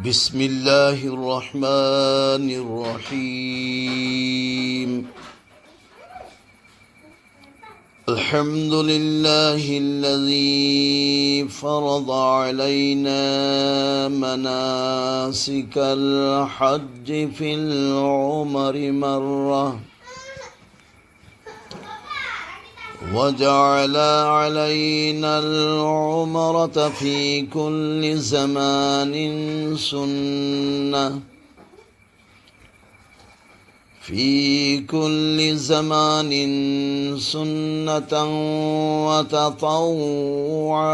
بسم اللہ الرحمن الرحیم الحمد للہ الذی فرض علینا مناسک الحج فی العمر مرہ وجعل علينا العمرة في كل زمان سنة وتطوعا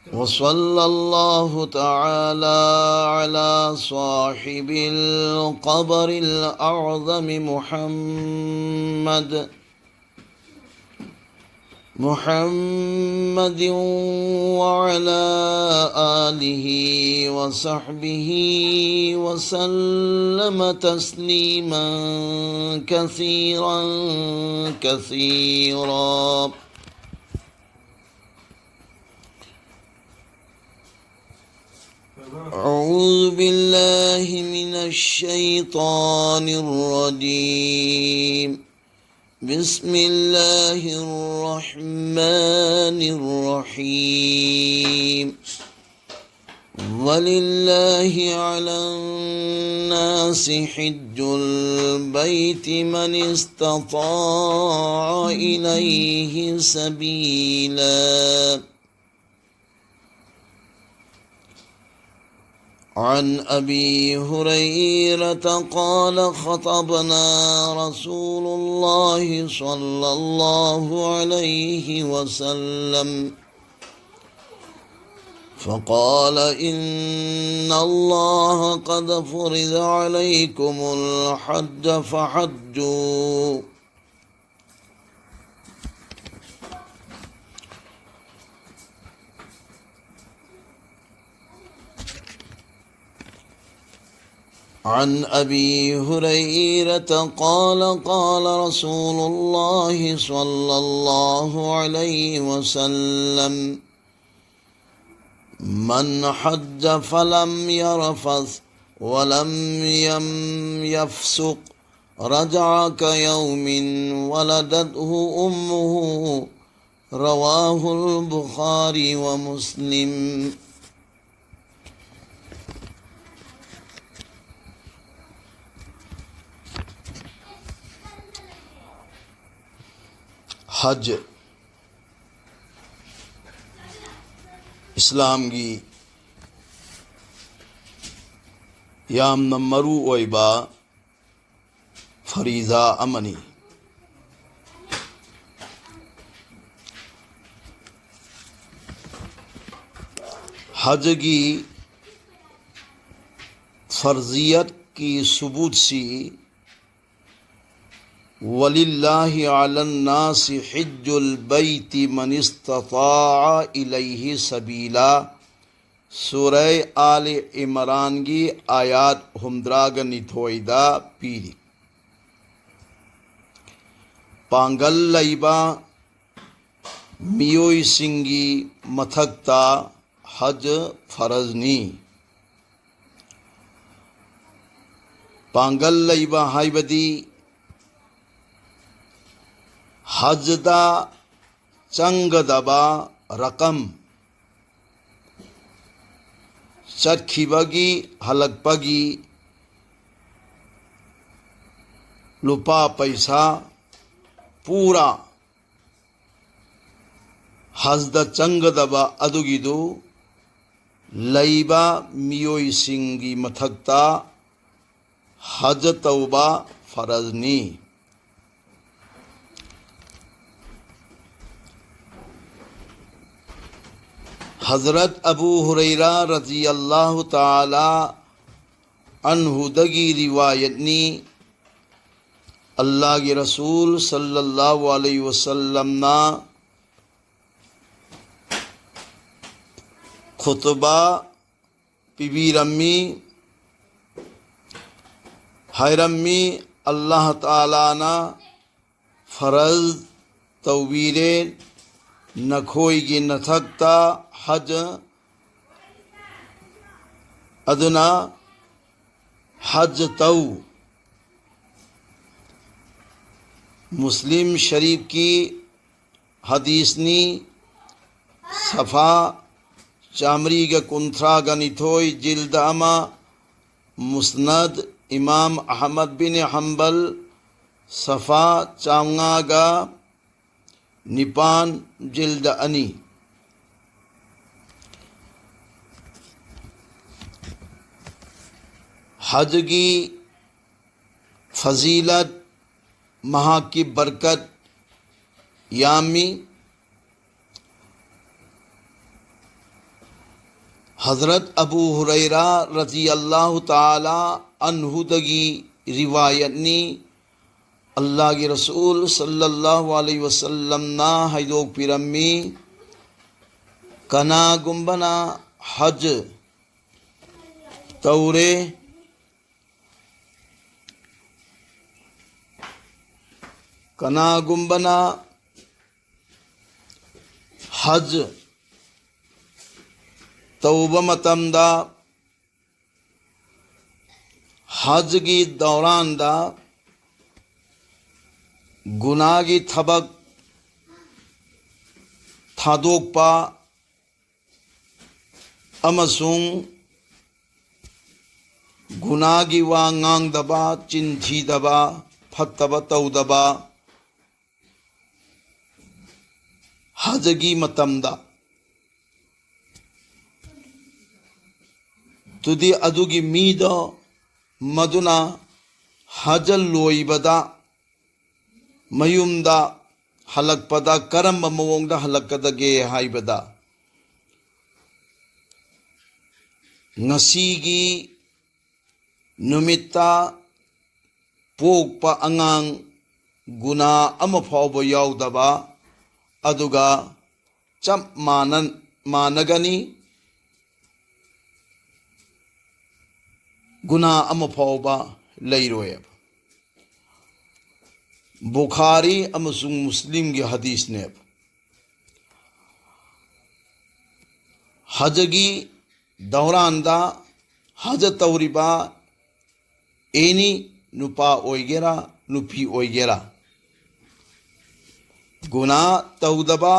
وصلى الله تعالى على صاحب القبر الأعظم محمد وعلى آله وصحبه وسلم تسليما كثيرا أعوذ بالله من الشيطان الرجيم بسم الله الرحمن الرحيم ولله على الناس حج البيت من استطاع إليه سبيلا عن أبي هريرة قال خطبنا رسول الله صلى الله عليه وسلم فقال إن الله قد فرض عليكم الحج فحجوا عن أبي هريرة قال قال رسول الله صلى الله عليه وسلم من حج فلم يرفث ولم يفسق رجع كيوم ولدته أمه رواه البخاري ومسلم حج اسلام کی یام مرو اویبا فریضہ امنی حج کی فرضیت کی ثبوت سی وَلِلَّهِ عَلَى النَّاسِ حِجُّ الْبَيْتِ مَنِ اسْتَطَاعَ إِلَيْهِ سَبِيلًا سورہ آل عمران کی آیات ہمدراگنی تھوئیدہ پیری پانگل لائبا میوئی سنگی متھکتا حج فرضنی پانگل لائبا ہائی بدی حج دا چنگ دبا رقم چرکھی بگی حلق پگی لپا پیسہ پورا حج دا چنگ دبا ادوگی دو لائبا میوئی سنگی متھکتا حج توبہ فرضنی حضرت ابو ہریرہ رضی اللہ تعالی عنہ دگی روایت نی اللہ کے رسول صلی اللہ علیہ وسلم نا خطبہ پی بی رمی ہائے رمی اللہ تعالیٰ نا فرض توبیرے نکھوئی گی نتھکتا حج ꯑꯗꯨꯅ ꯍꯖ ꯇꯧ. ꯃꯨꯁꯂꯤꯝ ꯁꯔꯤꯐꯀꯤ ꯍꯗꯤꯁꯅꯤ, ꯁꯐꯥ 132 ꯖꯤꯜꯗ ꯑꯃ, ꯃꯨꯁꯅꯗ ꯏꯃꯥꯝ ꯑꯍꯃꯗ ꯕꯤꯟ ꯍꯝꯕꯜ ꯁꯐꯥ 509 ꯖꯤꯜꯗ 2. ꯍꯖꯒꯤ ꯐꯖꯤꯂꯠ, ꯃꯍꯥꯛꯀꯤ ꯕꯔꯀꯠ ꯌꯥꯝꯃꯤ. حضرت ابو ہریرہ رضی اللہ تعالی عنہدگی روایتنی اللہ کے رسول صلی اللہ علیہ وسلم نا ہیدوک پیرمی کنا گمبنا حج تورے کنا گمبنا حج توبہ متمدہ حج کی دوران دا گناہ کی تھبک تھادوک پا امسون گناہ کی وانگانگ دبا چنتھی دبا پھتبا تو دبا حج کی متمدہ تدی ادوگی میدو مدنا حجل لوئیبدا میومدا حلق پدا کرم بموونگدا حلق کدگے ہائیبدا نسیگی نمتا پوک پا انگان گناہ امفاوبا یاودبا ادوگا چم مانگنی گناہ امفاوبا لیرویب. بخاری امسنگ مسلم کی حدیث نیب. حجگی دوران دا حج توریبا اینی نپا اویگیرا نپی اویگیرا گناہ تودبا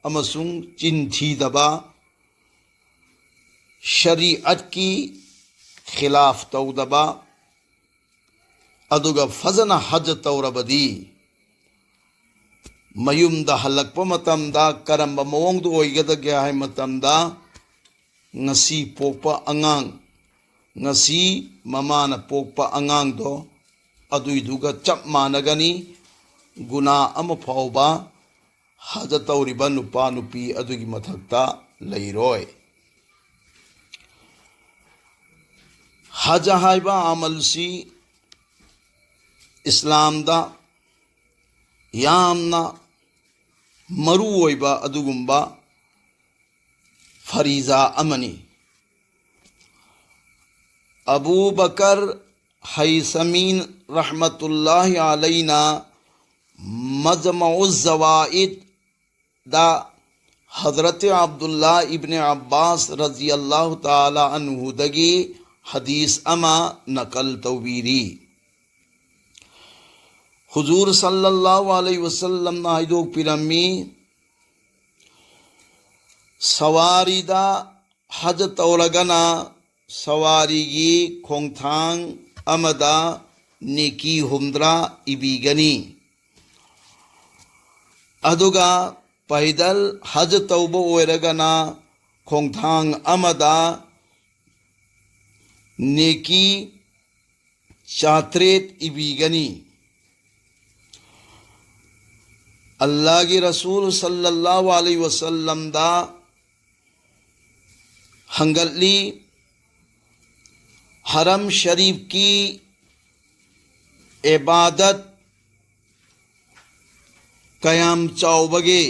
امسنگ چنتھی دبا شریعت کی خلاف تودبا ادوگا فزن حج توربدی میوم دا حلق پا متم دا کرم با موونگ دو اویگدا گیا ہے متم دا نسی پوک پا انگانگ نسی ممان پوک پا انگانگ دو ادوی دوگا چپ مانگنی گناہ ام فاوبا حج توریبا نپا نپی ادوگی متھکتا لیروئے. حج ہائبا عمل سی اسلام دا یامنا مرو ویبا ادوگمبا فریضہ امنی. ابو بکر حیثمین رحمت اللہ علینا مجمع الزوائد دا حضرت عبداللہ ابن عباس رضی اللہ تعالی عنہ دگی حدیث اما نقل توبیری. حضور صلی اللہ علیہ وسلم نا ہیدوک پیرمی سواری دا حج تورگنا سواری گی کھونگتھانگ امدا نیکی ہمدرا ابیگنی ادوگا پیدل حج توبہ اویرگنا کھونگتھانگ امدا نیکی چاتریت ابیگنی. اللہ کی رسول صلی اللہ علیہ وسلم دا ہنگلی حرم شریف کی عبادت قیام چاوبگے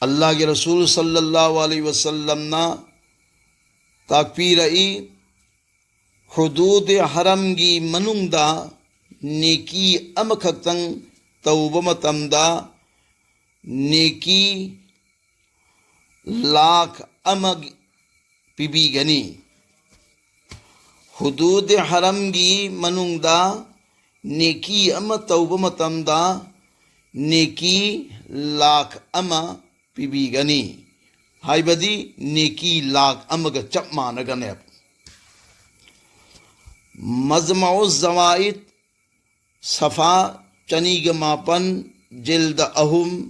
اللہ کے رسول صلی اللہ علیہ وسلم نا تاکپیرئی حدود حرم کی مننگ دا نیکی امکھتنگ توبہ متمدہ نیکی 1,00,000 ꯑꯃ ꯄꯤꯕꯤꯒꯅꯤ. ꯍꯨꯗꯨꯗ ꯍꯔꯝꯒꯤ ꯃꯅꯨꯡꯗ ꯅꯦꯀꯤ ꯑꯃ ꯇꯧꯕ ꯃꯇꯝꯗ ꯅꯦꯀꯤ ꯂꯥꯈ ꯑꯃ ꯄꯤꯕꯤꯒꯅꯤ. ꯍꯥꯏꯕꯗꯤ ꯅꯦꯀꯤ ꯂꯥꯈ ꯑꯃꯒ ꯆꯞ ꯃꯥꯟꯅꯒꯅꯦ. ꯃꯖꯃꯎ ꯖವಾꯏꯗ ꯁꯐꯥ 209 ꯖꯤꯜꯗ 3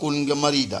13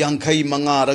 85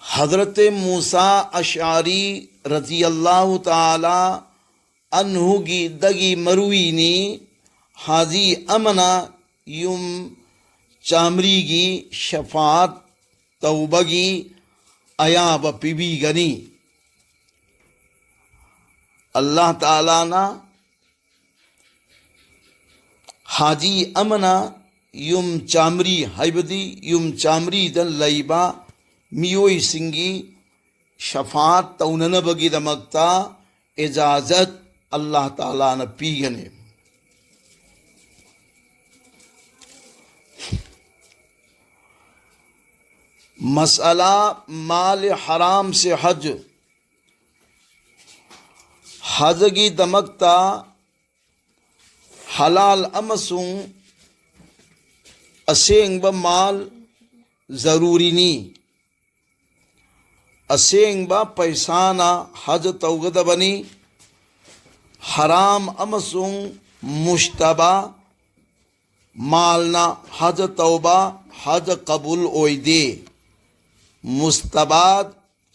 حضرت موسیٰ اشعری رضی اللہ تعالی عنہ کی دگی مروینی حاجی امنا یم چامری کی شفاعت توبگی ایاب پیبی گنی. اللہ تعالیٰ نا حاجی امنا یم چامری حیبدی یم چامری دن لیبا میوئی سنگی شفاعت توننبگی دمکتا اجازت اللہ تعالیٰ نے پیگنے. مسئلہ مال حرام سے حج. حج کی دمکتا حلال امسوں اسینگ با مال ضروری نی. اسینگ با پیسانا حج توگدبنی. حرام امسوں مشتبہ مالنا حج توبہ حج قبول اویدے. مستباد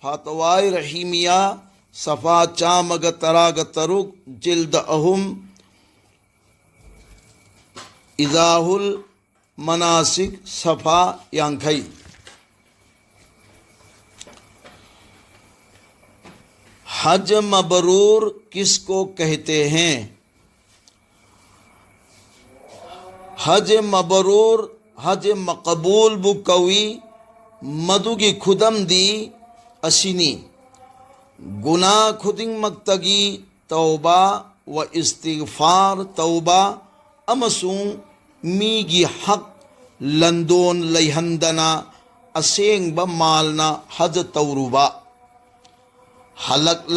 فاتوائی رحیمیہ صفا چامگ تراغ ترک جلد 3 ایضاح المناسک صفا 50. حج مبرور کس کو کہتے ہیں؟ حج مبرور حج مقبول بکوی مدو کی خدم دی اسینی. گناہ خدنگ مکتگی توبہ و استغفار توبہ امسون می گی حق لندون لیہندنا اسینگ بمالنا حج توروبا. حلق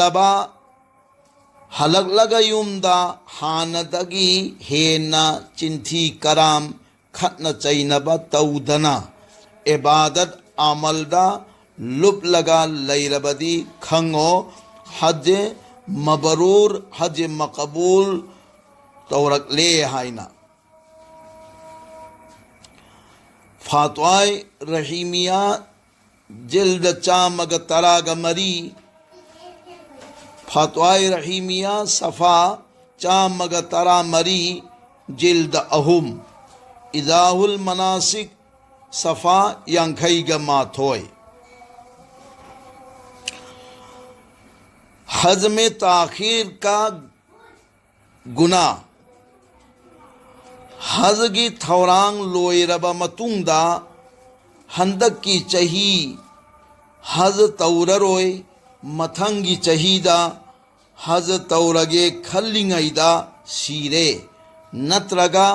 لگا یومدا حاندگی ہینا چنتھی کرام ختن چینبا تودنا عبادت عمل دا لب لگا لیربدی کھنگو حج مبرور حج مقبول تورک لے ہائنا. فاتوائی رحیمیہ جلد چامگ تراغ مری. فاتوائی رحیمیہ صفا چامگ ترا مری جلد 3 ایضاح المناسک صفا 50 ماتھوئے. حج میں تاخیر کا گناہ. حج کی تھورانگ لوئی ربا متونگدا ہندک کی چہی حج تورروئے متھنگی چہیدہ حج تورگے کھلنگیدہ سیرے نترگا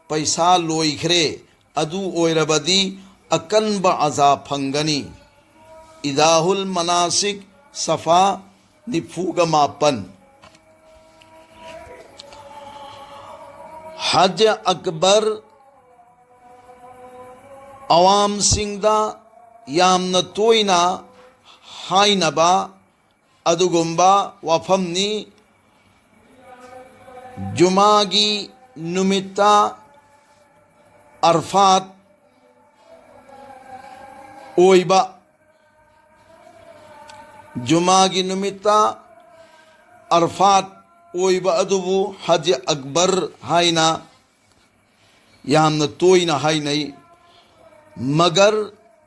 پیسا لوئی کھرے ادو اوئی ربدی اکن با عذاب پھنگنی. ایضاح المناسک صفا 55. حج اکبر عوام سنگدا یامن توینا ہائنبا ادگمبا وفمنی جمعگی نمتا عرفات اویبا. جمعگی نمتا عرفات اویبا ادبو حج اکبر ہائنا یامن توینا ہائنائی. مگر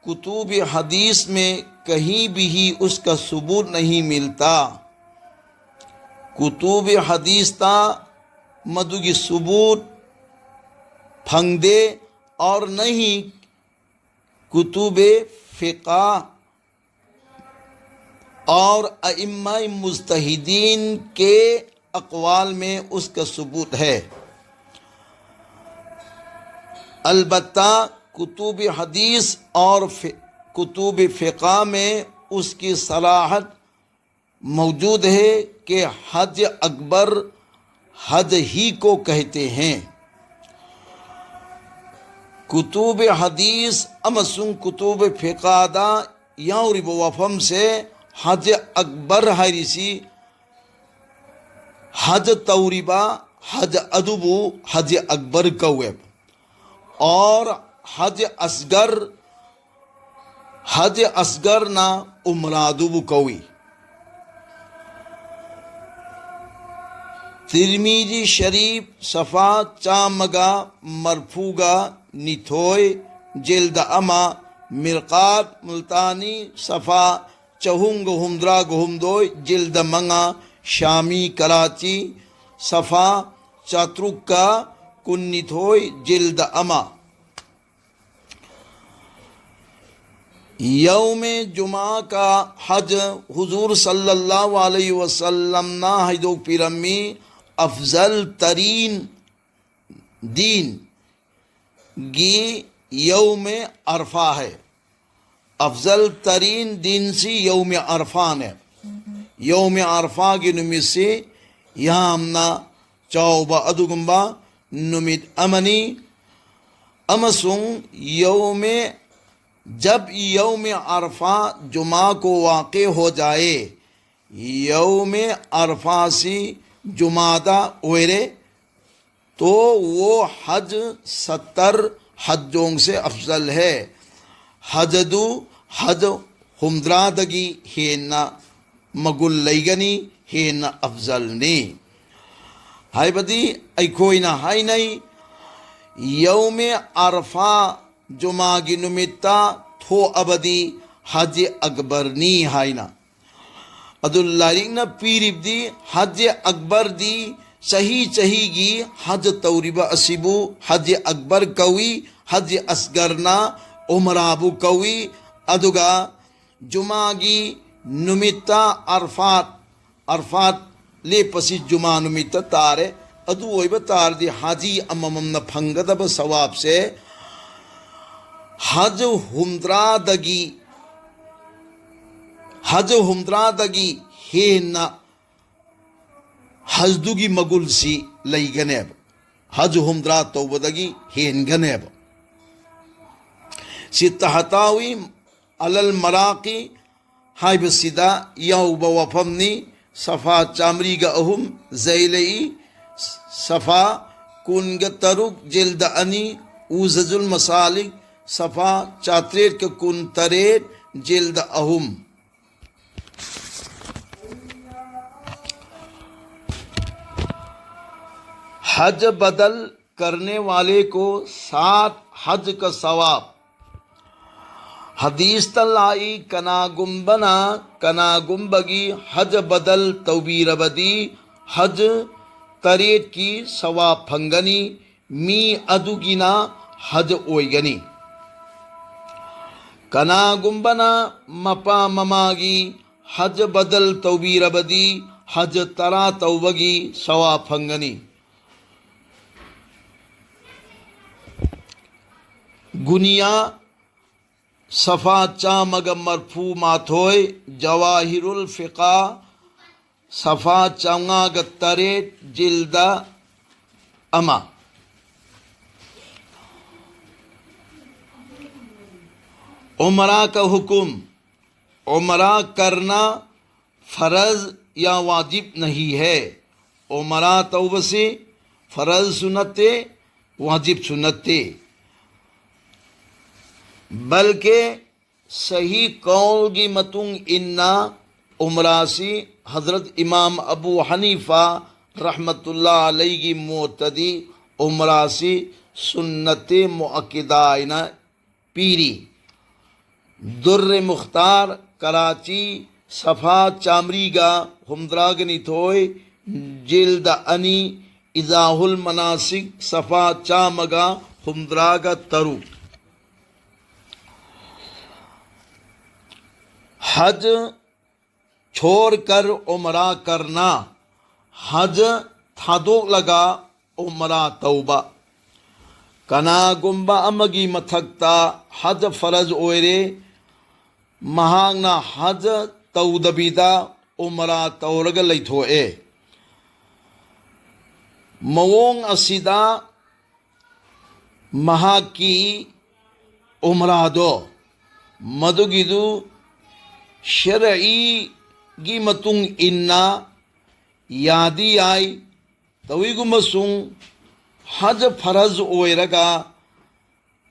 کتب حدیث میں کہیں بھی اس کا ثبوت نہیں ملتا. کتب حدیث تا مدوگی ثبوت پھنگ دے اور نہیں کتب فقہ اور ائمہ مجتہدین کے اقوال میں اس کا ثبوت ہے. البتہ کتب حدیث اور کتب فقہ میں اس کی صراحت موجود ہے کہ حج اکبر حج ہی کو کہتے ہیں. کتب حدیث امسن کتب فقہ دا یاوری بوفم سے حج اکبر ہریسی حج توریبا حج ادبو حج اکبر کویب اور حج اصغر نا عمرادو کوی. ترمیزی شریف صفا چامگا مرفوگا نیتھوئے جلد اما مرقات ملتانی صفا چہنگ ہمدرا گہمدوئے جلد منگا شامی کراچی صفا چاترکا کنیتھوئے جلد اما. یوم جمعہ کا حج حضور صلی اللہ علیہ وسلم نا حیدو پیرمی افضل ترین دین گی یوم عرفہ ہے. افضل ترین دن سی یوم عرفہ ہے. یوم عرفہ کی نمت سے یہاں ہمنا چاوبا ادگمبا نمت امنی امسنگ جب یوم عرفہ جمعہ کو واقع ہو جائے یوم عرفہ سی جمعہ اویرے تو وہ حج 70 حجوں سے افضل ہے. حج ہمدرادگی ہینا مگل لیگنی ہینا افضل نی ہائی بدی ایکوئینا ہائی نئی یوم عرفہ جمعہ گی نمتا تھو ابدی حج اکبر نی ہائینا عداللہ ریگنا پیریب دی حج اکبر دی چہی گی حج توریبہ اسیبو حج اکبر کوی حج اصغرنا عمرابو کوی ادگا جمعہ گی نمتا عرفات لے پسی جمعہ نمتا تارے ادو ویبا تار دی حاجی اممنا پھنگدب ثواب سے حج ہمدرادگی ہینا حجدگی مگل سی لئی گنیب حج ہمدراد توبدگی ہین گنیب. ستحتاوی علل مراقی ہائی بسیدہ یاو بوفمنی صفا چامری گا اہم زیلئی صفا کنگ ترک جلد انی اوزج المسالک صفا چاتریٹ کے کن تریٹ جلد اہم. حج بدل کرنے والے کو 7 حج کا ثواب. حدیث تلائی کنا گمبگی حج بدل توبیر بدی حج تریٹ کی ثواب پھنگنی می ادوگینا حج اویگنی. کنا گمبنا مپا مماگی حج بدل توبیر بدی حج ترا توبگی ثواب پھنگنی. گنیا صفا چامگ مرفو ماتھوئے جواہر الفقہ صفا چانگاگ تریٹ جلد اما. عمرہ کا حکم. عمرہ کرنا فرض یا واجب نہیں ہے. عمرہ توبہ سے فرض سنتے واجب سنتے بلکہ صحیح قول کی متنگ انا عمرہ سی حضرت امام ابو حنیفہ رحمت اللہ علیہ کی معتدی عمرہ سی سنت مؤکدہ پیری در مختار کراچی صفا چامریگا ہمدراگنی تھوئے جلد انی ایضاح المناسک صفا چامگا ہمدراگا ترو. حج چھوڑ کر عمرہ کرنا. حج تھادوک لگا عمرہ توبہ. کنا گمبا امگی متھکتا حج فرض اویرے مہاگنا حج تودبیدا عمرہ تورگ لیتھوئے. موونگ اسیدا مہاکی عمرہ دو مدوگیدو شرعی گی متنگ انا یادی آئی تویگو مسنگ حج فرض اویرگا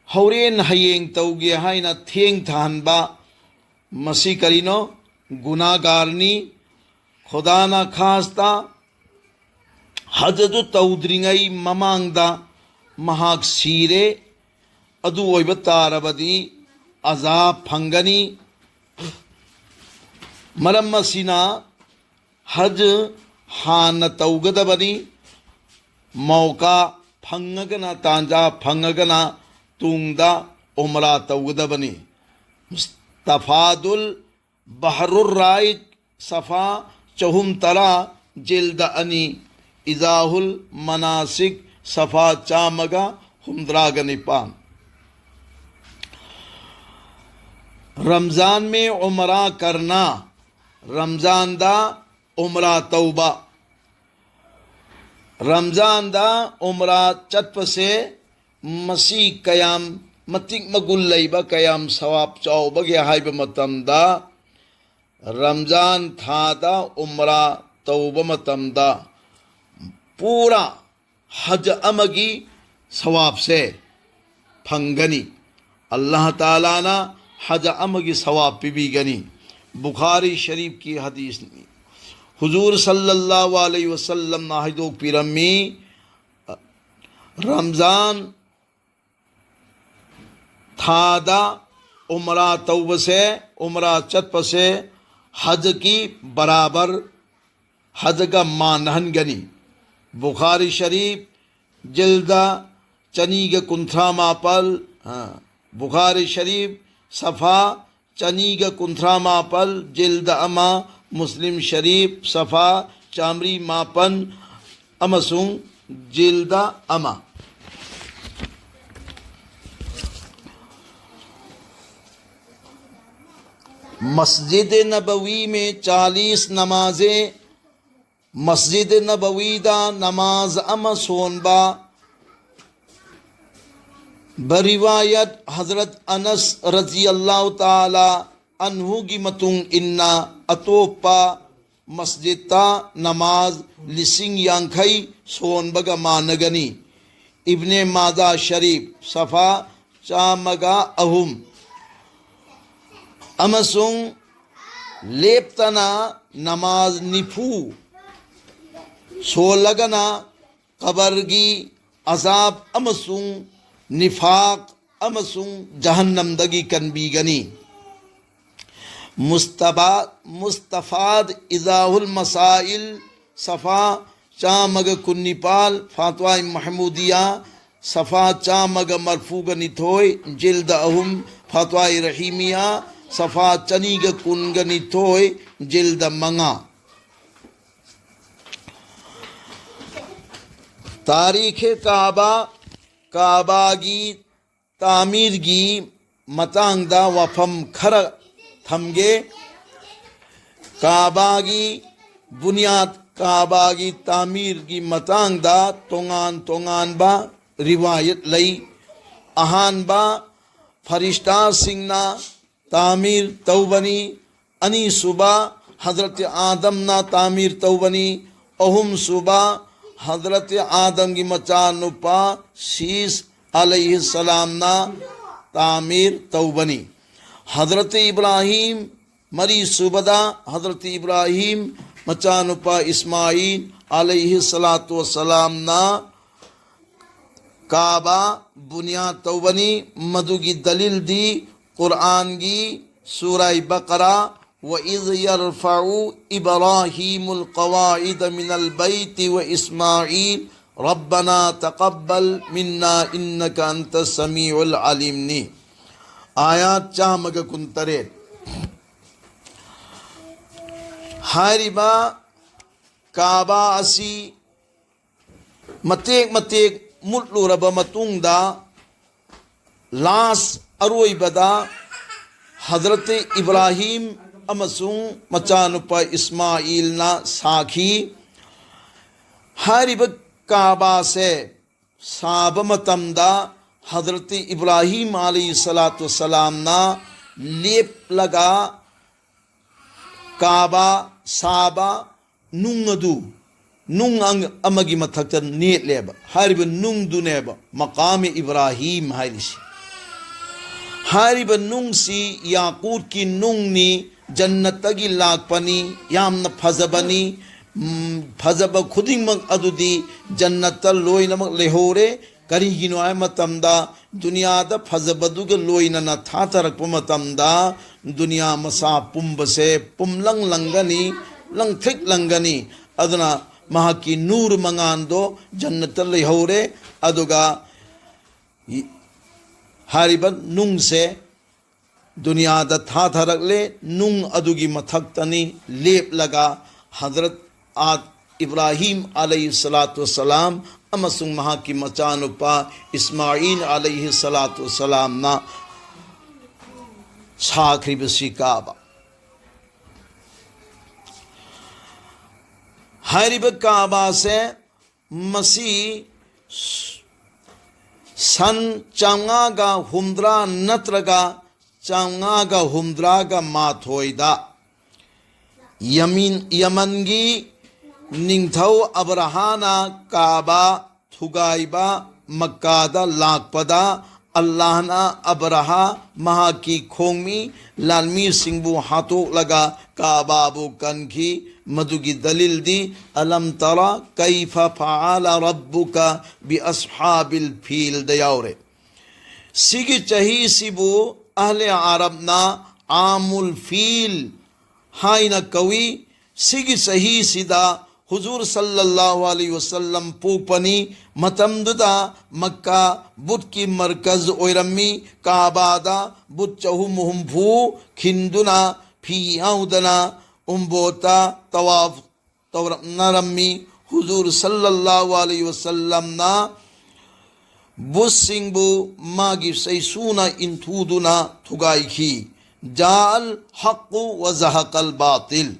ہورین ہینگ توگی ہائنا تھینگ تھانبا مسی کرینو گناہ گارنی خدا نا خاستا حج دو تودرنگئی ممانگ دا مہاک سیرے ادو ویبتاربدی عذاب پھنگنی. مرم مسینا حج ہان توگد بنی موقع پھنگنا تانجا پھنگنا تونگدا عمرہ توگد بنی. مستفاد البحر الرائج صفا چہم ترا جلد انی ایضاح المناسک صفا چامگا ہمدراگنی پان. رمضان میں عمرہ کرنا. رمضان دا عمرہ توبہ. رمضان دا عمرہ چتپ سے مسیح قیام متک مگل لیبا قیام ثواب چاو بگیا حیب متم دا رمضان تھا دا عمرہ توبہ متم دا پورا حج امگی ثواب سے پھنگنی. اللہ تعالیٰ نا حج امگی ثواب پی بھی گنی. بخاری شریف کی حدیث نہیں. حضور صلی اللہ علیہ وسلم ناہدو پیرمی رمضان تھا دا عمرہ توبہ سے عمرہ چتپ سے حج کی برابر حج کا مانہن گنی. بخاری شریف جلدہ چنی کے کنتھرا ماپل. بخاری شریف صفا چنی کے کنتھرا ماپل جلد اما. مسلم شریف صفا چامری ماپن امسنگ جلد اما. مسجد نبوی میں 40 نمازیں. مسجد نبوی دا نماز اما سونبا بروایت حضرت انس رضی اللہ تعالی عنہ کی متنگ انا اتوپا مسجد تا نماز لسنگ یانکھئی سونبگا مانگنی. ابن ماجہ شریف صفا چامگا اہم امسنگ لیپتنا نماز نفو سولگنا قبرگی عذاب امسنگ نفاق امسنگ جہنم دگی کنبی گنی. مستفاد ایضاح المسائل صفا چامگ کنی پال فاتوہ محمودیہ صفا چامگ مرفوگ نتھوئے جلد اہم فاتوہ رحیمیہ صفا چنیگ کنگ نتھوئے جلد منگا. تاریخ کعبہ. کعبہ کی تعمیر کی متانگ دا وفم کھر تھمگے. کعبہ کی بنیاد کعبہ کی تعمیر کی متانگ دا تونگان با روایت لئی. اہان با فرشتہ سنگنا تعمیر توبنی. انی صبح حضرت آدم نا تعمیر توبنی. اہم صبح حضرت آدم کی مچانپا شیس علیہ السلام نا تعمیر توبنی. حضرت ابراہیم مری صبح حضرت ابراہیم مچانپا اسماعیل علیہ السلام نا کعبہ بنیاد توبنی. مدو کی دلیل دی قرآن کی سورہ بقرہ وَإِذْ يَرْفَعُ إِبْرَاهِيمُ الْقَوَاعِدَ مِنَ الْبَيْتِ وَإِسْمَاعِيلُ رَبَّنَا تَقَبَّلْ مِنَّا إِنَّكَ أَنْتَ السَّمِيعُ الْعَلِيمُ نی آیات چامگا کنترین ہائربا کعبہ اسی متیک متیک مطلو ربا متونگ دا لاس اروئی بدا حضرت ابراہیم امسون مچانپا اسماعیل نا ساکھی ہائربا کعبہ سے صحابہ متمدہ حضرت ابراہیم علیہ السلام نا لیپ لگا کعبہ صحابہ نونگ دو نونگ امگی متھکتا نیت لیبا ہائربا نونگ دو نیبا مقام ابراہیم ہائرشی ہائربا نونگ سی یاقوت کی نونگ نی جنت تگی لاک پنی یامنا پھزبنی پھزبا خودی مگ ادو دی جنت لوئی نمک لہورے کری گینو آئے متمدہ دنیا دا پھزبدوگا لوئی ننا تھا ترک پا متمدہ دنیا مسا پم بسے پم لنگ لنگنی لنگ تھک لنگنی ادنا مہا کی نور منگان دو جنت لہورے ادوگا ہائربا نونگ سے دنیا دا تھا تھرک لے نونگ ادوگی متھکتنی لیپ لگا حضرت ابراہیم علیہ السلام امسنگ مہا کی مچانپا اسماعیل علیہ السلام نا ساکری بسی کعبہ ہائربا کعبہ سے مسیح سن چانگا گا ہمدرا نترگا چانگا گا ہمدرا گا ماتھوئیدا یمنگی ننگتھو ابرہانا کعبہ تھگائیبا مکہ دا لاک پدا اللہ نا ابرہا مہا کی کھونگمی لالمیر سنگھ بو ہاتھو لگا کعبہ بو کنکھی مدو کی دلیل دی الم ترا کیف فعال ربک بی اصحاب الفیل دیاورے سیگی چہی سی بو اہل عرب نا عام الفیل ہائی نا کوئی سیگی صحیح سیدھا حضور صلی اللہ علیہ وسلم پوپنی متمددا مکہ بدھ کی مرکز اویرمی کعبہ دا بدھ چہو مہم بھو کھندنا پھی آودنا امبوتا طواف نرمی حضور صلی اللہ علیہ وسلم نا بس سنگ بو ماگی سیسونا انتودنا تھگائی کی جال حق و زحق الباطل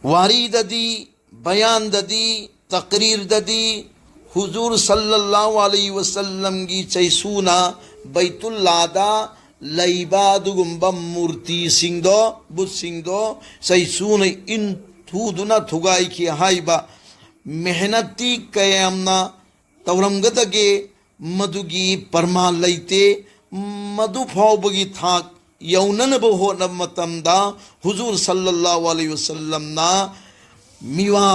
واری ددی بیان ددی تقریر ددی حضور صلی اللہ علیہ وسلم کی چیسونا بیت اللہ دا لائبا دگمبا مورتی سنگ دو بت سنگ دو چیسونا ان تھودنا تھگائی کی ہائبا محنتی قیامنا تورمگدگے مدوگی پرما لیتے مدو پھاو بگی تھاک یونن بہو نمتمدا حضور صلی اللہ علیہ وسلم نا میوا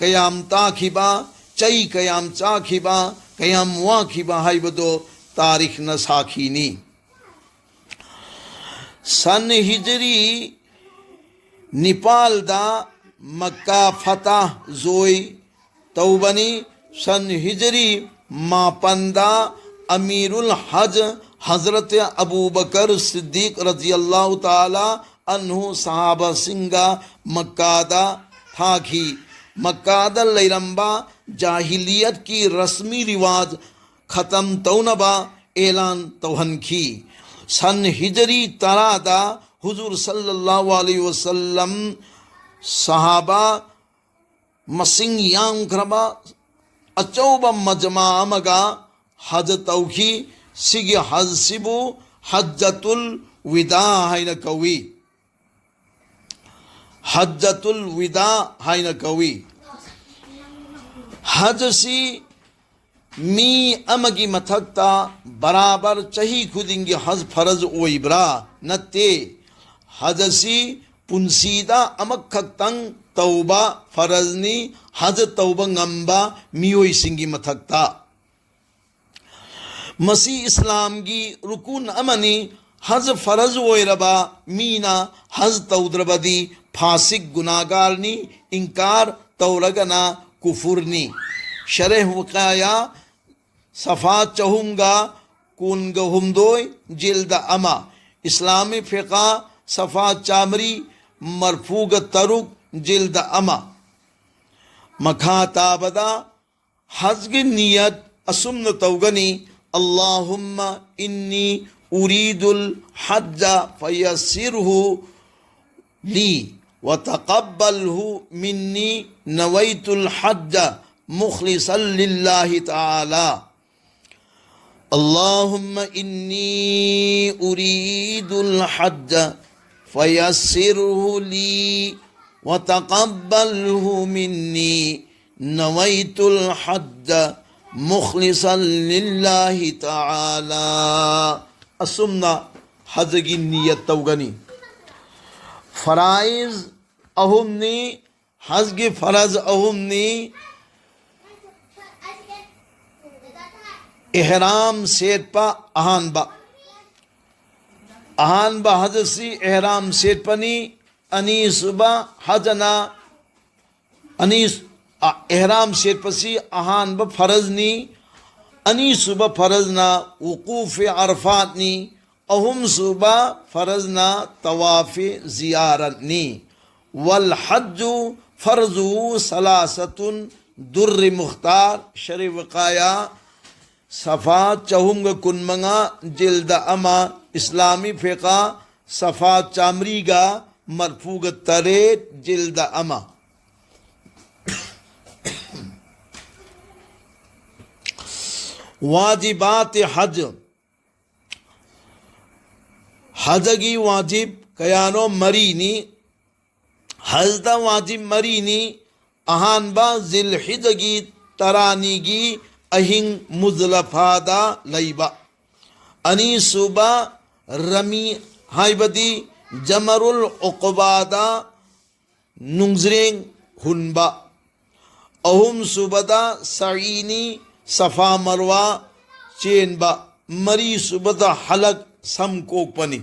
قیام تاکھبا چئی قیام چاکھبا قیام واکھبا ہائی بدو تاریخ نساکھینی سن ہجری نیپال دا مکہ فتح زوئی توبنی سن ہجری ماپندہ امیر الحج حضرت ابو بکر صدیق رضی اللہ تعالی عنہ صحابہ سنگا مکہ دا تھاکی مکہ دا لیرمبا جاہلیت کی رسمی رواج ختم تونبا اعلان توہن کی سن ہجری ترا دا حضور صلی اللہ علیہ وسلم صحابہ مسنگ یانگ کربا اچوبا مجمع مگا حج توخی سگی حج سبو حجت الوداع ہے نکوی حجت الوداع ہے نکوی حج سی می امگی متھکتا برابر چہی خودنگی حج فرض اوئی برا نتے حج سی پنسیدہ امکھکتنگ توبہ فرضنی حج توبہ ngamba میوئی سنگی متھکتا masi Islamgi rukun amani haj faraz oiraba mina haj taudrabadi fasik gunagarni inkar tauragana kufurni sharh wiqaya safa chahunga kunga humdoi jilda ama islami fiqa safa chamri marfuga taruk jilda ama makhatabada hajgi niyat asumna tawgani Allahumma inni uridul hajja fayassirhu li wa taqabbalhu minni nawaitul hajja mukhlisan lillahi ta'ala Allahumma inni uridul hajja fayassirhu li wa taqabbalhu minni nawaitul hajja mukhlisan lillahi ta'ala asumna hajgi niyat tawgani faraiz ahumni hajgi faraz ahumni ihram setpa ahanba hajsi ihram setpani ani suba hajana anis ihram setpasi ahanba farazni ani suba farazna wuquf arfatni ahum suba farazna tawaf ziyaratni wal hajju farzu salasatun durri mukhtar sharif wiqaya safa chahunga kunmanga jilda ama islami fiqa safa chamriga marfuga taret jilda ama واجبات حج حجگی واجب Keanu مرینی حجدا واجب مرینی اہان با ذل حجگی ترانیگی اہنگ مزلفادا لیبا انی صوبہ رمی ہائبدی جمر العقبادا ننگزرین ہنبا اہم صوبدا سعینی صفا مروا چین با مری صبح حلق سم کو پنی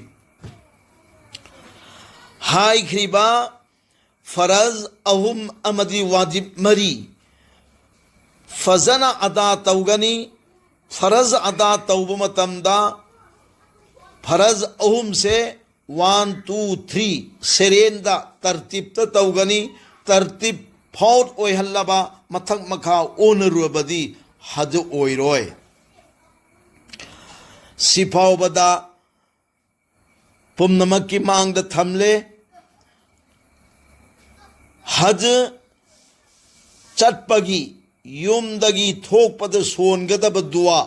ہائی خریبا فرض اہم امدی واجب مری فزن ادا توگنی فرض ادا توب متمدا فرض اہم سے 1 2 3 سریندا ترتیب توگنی ترتیب فوت اوی حلبا متھک مکھا اون روبدی حج اویروئے سفاو بدا پم نمک کی مانگ دا تھملے حج چٹ پگی یوم دگی تھوک پد سون گدا بدعا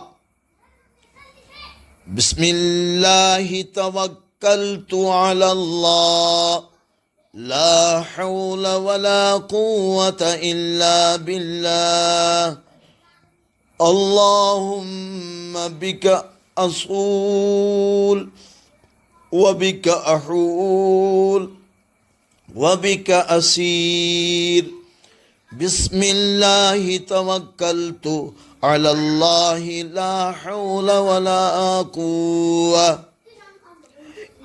بسم اللہ توکلت علی اللہ لا حول ولا قوة الا باللہ اللهم بك أصول وبك أحول وبك أسير بسم الله توكلت على الله لا حول ولا قوة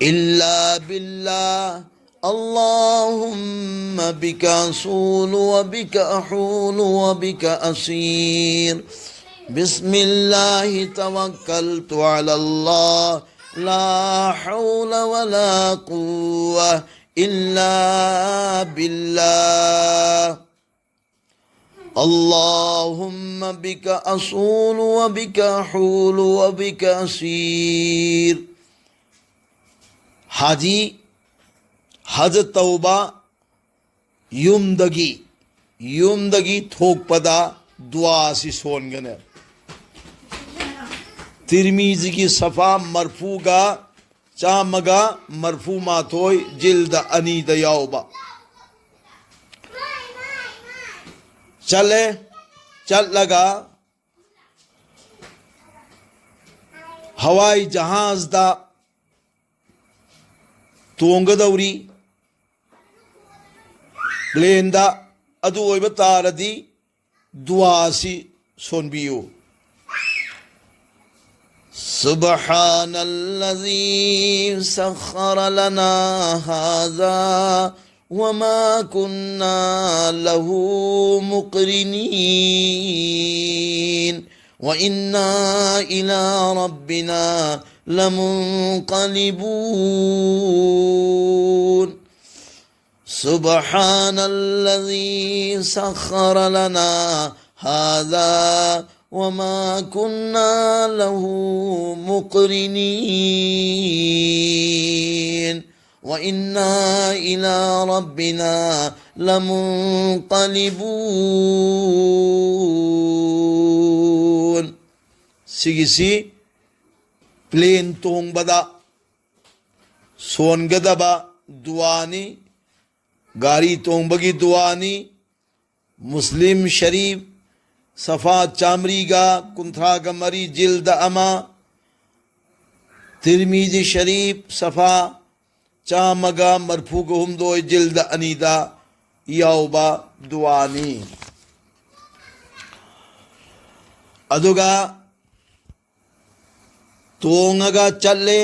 إلا بالله اللهم بك أصول وبك أحول وبك أسير بسم الله توكلت على الله لا حول ولا قوة إلا بالله اللهم بك أصول وبك أحول وبك أسير حاجی حج توبہ یومدگی تھوک پدا دعا سی سون گنے ترمیزی کی صفا مرفوگا چامگا مرفو ماتوئی جلد انی دیاوبا چل لگا ہوائی جہاز دا تونگ دوری پلین دا ادو اویبا تاردی دعا سی سون بیو سبحان الذي سخر لنا هذا وما كنا له مقرنين وإنا إلى ربنا لمنقلبون سبحان الذي سخر لنا هذا وما كنا له مقرنين وإنا إلى ربنا لمنقلبون. سيجي پلین تونگ بدا سونگدا با دعانی گاری تونگ بگی دعانی مسلم شریف صفا چامری گا کنتھرا گمری جلد اما ترمیزی شریف صفا چامگا مرفوگ ہم دو جلد انیدا یاوبا دعانی ادوگا تونگا چلے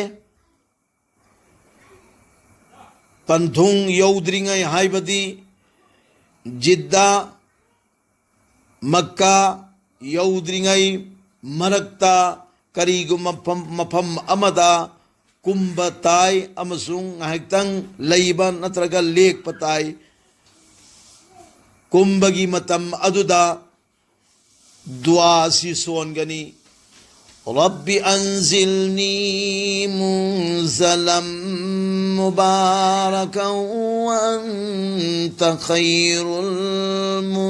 پنتھونگ یودرنگای ہائیبدی جدہ مکہ یودرنگای مرکتا کریگو مفم امدا کمبتائی امسونگ ہیکتنگ لیبا نترگا لیک پتائی کمبگی متم ادودا دعا سی سونگنی رب انزلنی منزلا مبارکا وانت خیر المنزلین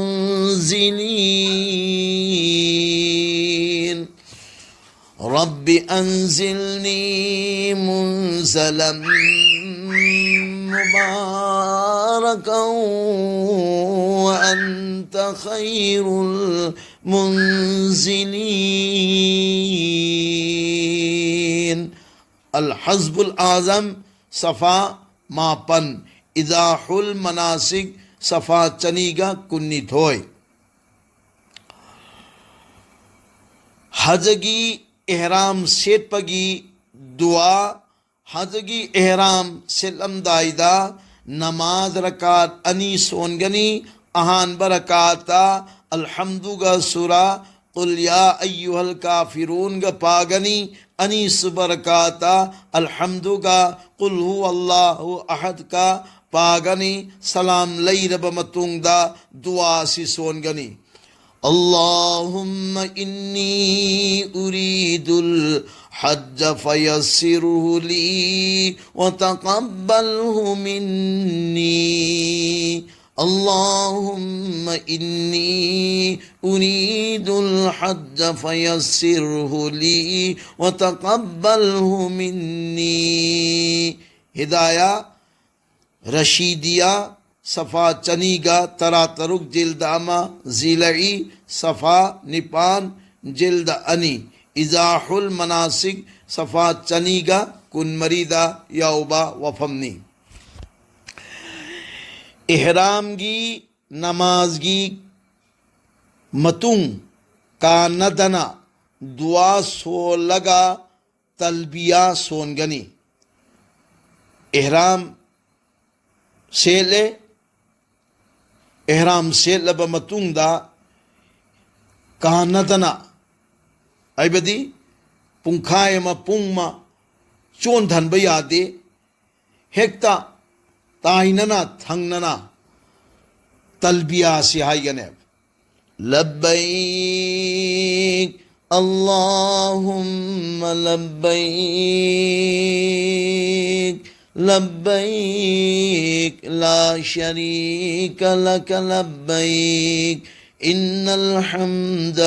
رب انزلنی منزلا مبارکا وانت خیر المنزلین. الحزب الاعظم صفا ماپن ایضاح المناسک صفا چنیگا کنی تھوئے. حجگی احرام سیٹ پگی دعا حجگی احرام سلم دائدہ نماز رکات انی سونگنی اہان برکاتا الحمدگا سورہ قل یا ایوہ الکافرون گا پاگنی انیس برکاتا الحمدگا قل ہو اللہ احد کا پاگنی سلام لی رب متونگ دا دعا سی سونگنی. اللہم انی ارید الحج فیسرہ لی وتقبلہ منی. اللہم انی ارید الحج فیسرہ لی وتقبلہ منی. ہدایہ رشیدیہ صفا چنیگا ترا ترک جلد اما زیلعی صفا نپان جلد انی ایضاح المناسک صفا چنیگا کن مریدہ یاوبا وفمنی. احرام گی نماز گی متوں کا ندنا دعا سو لگا تلبیہ سونگنی. احرام سیلے احرام سیل لبا متوں دا کہا ندنا ای بدی پنکھائے ما پنگ ما چون دھن بیا دے ہیکتا تاہیننا تھنگننا تلبیہ سیہائی گنیب. لبیک اللہم لبیک لبیک لا شریک لک لبیک ان الحمد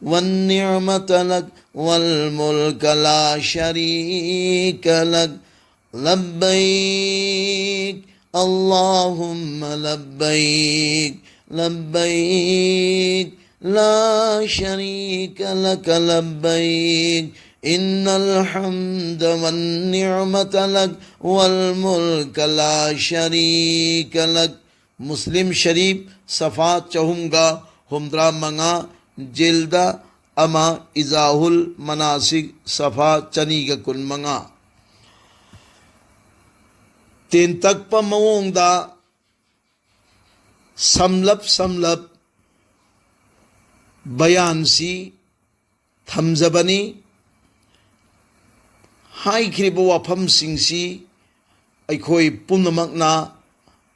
والنعمت لک والملک لا شریک لک لبیک اللہم لبیک لبیک لا شریک لک لبیک ان الحمد والنعمت لک والملک لا شریک لک. مسلم شریف صفا چہم گا ہمدرا منگا جلدہ ama izahul manasik safa chaniga kun manga tentakpa mawongda samlap bayansi thamjabani haikriba wafamsingsi aikhoi punamakna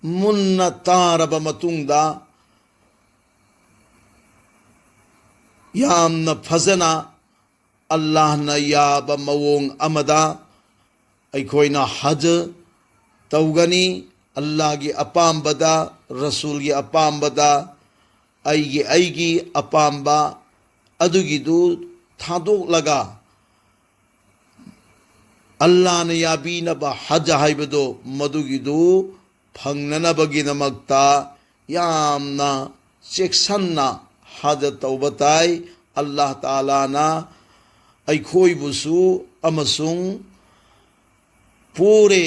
munna taraba matungda yamna fazana allahna yaba mawong amada aikoina haj tawgani allah gi apambada rasul gi apambada aigi apamba adugidu thadok laga allah na yabina ba haj haibado madugidu phangnanabagi namakta yamna cheksanna haj tawbatai allah taala na aikhoi busu amasung pure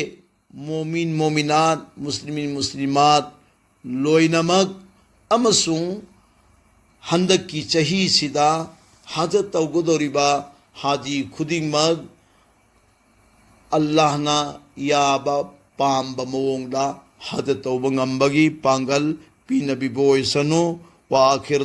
momin mominat muslimin muslimat loinamak amasung handaki chahi sida haj tawgodoriba haji khudingmak Allah na yaba pamba mawongda haj tawba ngambagi pangal pinabiboy sanu wa akhir